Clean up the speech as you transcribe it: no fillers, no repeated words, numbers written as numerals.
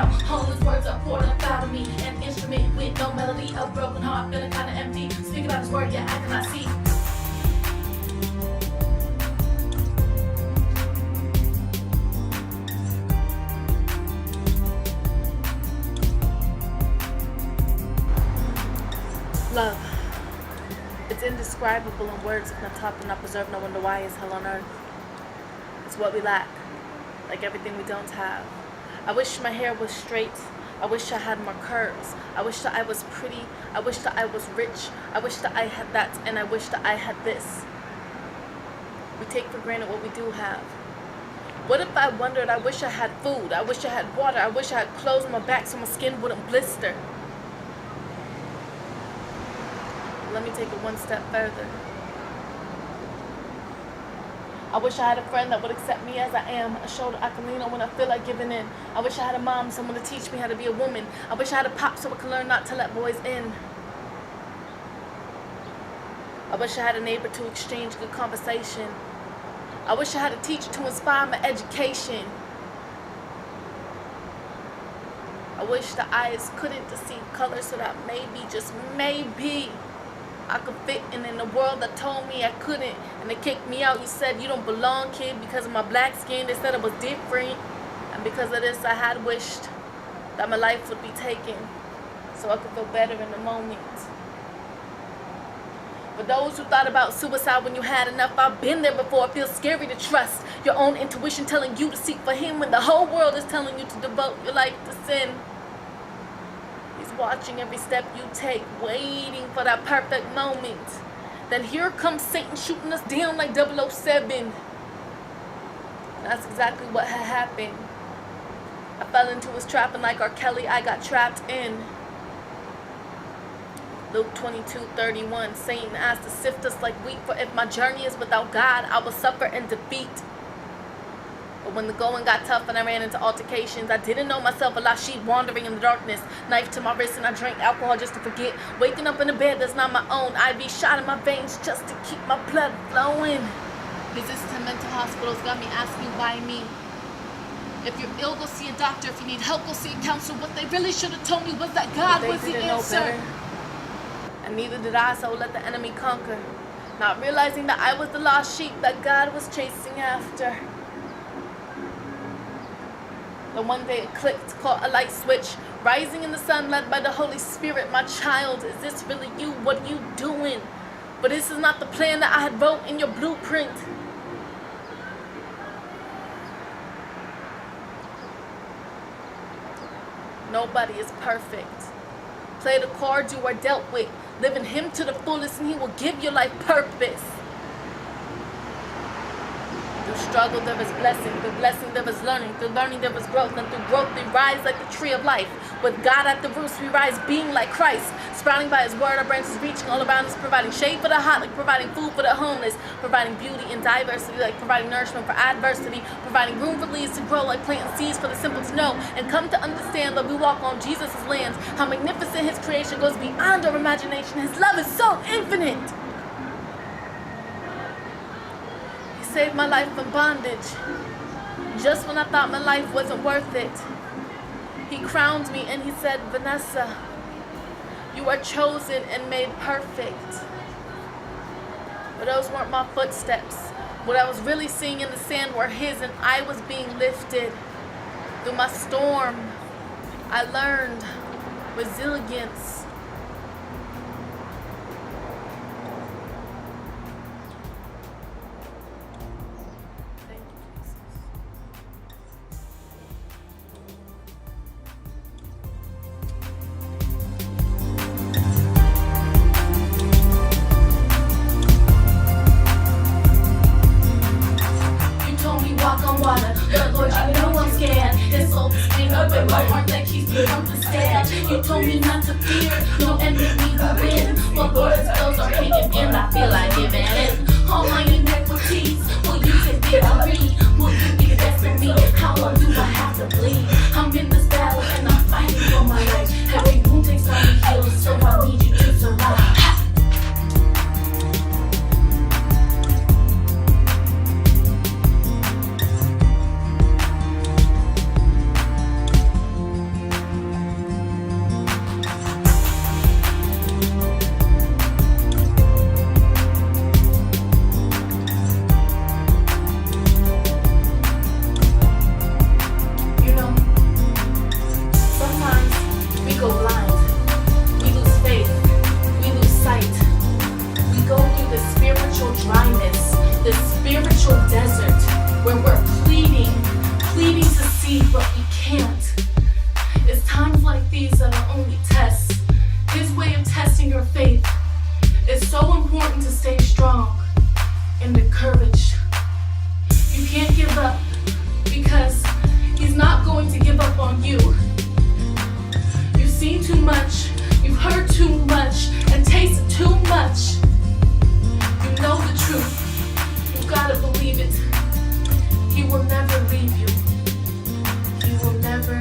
out. Homeless words are poured up out of me. An instrument with no melody, a broken heart, feeling kinda empty. Speak about his word, yet I cannot see. Love. It's indescribable in words, if not taught and not preserved. No wonder why is hell on earth. It's what we lack, like everything we don't have. I wish my hair was straight. I wish I had more curves. I wish that I was pretty. I wish that I was rich. I wish that I had that, and I wish that I had this. We take for granted what we do have. What if I wondered, I wish I had food. I wish I had water. I wish I had clothes on my back so my skin wouldn't blister. Let me take it one step further. I wish I had a friend that would accept me as I am, a shoulder I can lean on when I feel like giving in. I wish I had a mom, someone to teach me how to be a woman. I wish I had a pop so I could learn not to let boys in. I wish I had a neighbor to exchange good conversation. I wish I had a teacher to inspire my education. I wish the eyes couldn't deceive color so that maybe, just maybe, I could fit in a world that told me I couldn't, and they kicked me out. You said you don't belong, kid, because of my black skin. They said I was different, and because of this I had wished that my life would be taken so I could feel better in the moment. For those who thought about suicide when you had enough, I've been there before. It feels scary to trust your own intuition telling you to seek for him when the whole world is telling you to devote your life to sin. Watching every step you take, waiting for that perfect moment. Then here comes Satan shooting us down like 007. That's exactly what had happened. I fell into his trap, and like R. Kelly, I got trapped in. Luke 22:31, Satan asked to sift us like wheat, for if my journey is without God, I will suffer in defeat. But when the going got tough and I ran into altercations, I didn't know myself, a lost sheep wandering in the darkness. Knife to my wrist and I drank alcohol just to forget. Waking up in a bed that's not my own. IV shot in my veins just to keep my blood flowing. Visits to mental hospitals got me asking why me. If you're ill, go see a doctor. If you need help, go see a counselor. What they really should have told me was that God was the answer. And neither did I, so let the enemy conquer. Not realizing that I was the lost sheep that God was chasing after. Then one day it clicked, caught a light switch, rising in the sun, led by the Holy Spirit. My child, is this really you? What are you doing? But this is not the plan that I had wrote in your blueprint. Nobody is perfect. Play the cards you are dealt with. Live in him to the fullest, and he will give your life purpose. Through struggle there is blessing, through blessing there is learning, through learning there is growth, and through growth we rise like the tree of life. With God at the roots we rise being like Christ, sprouting by his word, our branches reaching all around us, providing shade for the hot, like providing food for the homeless, providing beauty and diversity, like providing nourishment for adversity, providing room for leaves to grow, like planting seeds for the simple to know, and come to understand that we walk on Jesus' lands, how magnificent his creation goes beyond our imagination. His love is so infinite. Saved my life from bondage just when I thought my life wasn't worth it. He crowned me and he said, Vanessa, you are chosen and made perfect. But those weren't my footsteps. What I was really seeing in the sand were his, and I was being lifted. Through my storm, I learned resilience. You told me not to fear, no enemy will win. Well, Lord's spells are hidden and I feel like giving in. All my inequities, will you take victory? Will you be the best for me? How long do I have to bleed? I'm in this battle and I'm fighting for my life. Every wound takes time to heal, so I need you to survive. too much, you've heard too much, and tasted too much. You know the truth, you gotta believe it. He will never leave you. He will never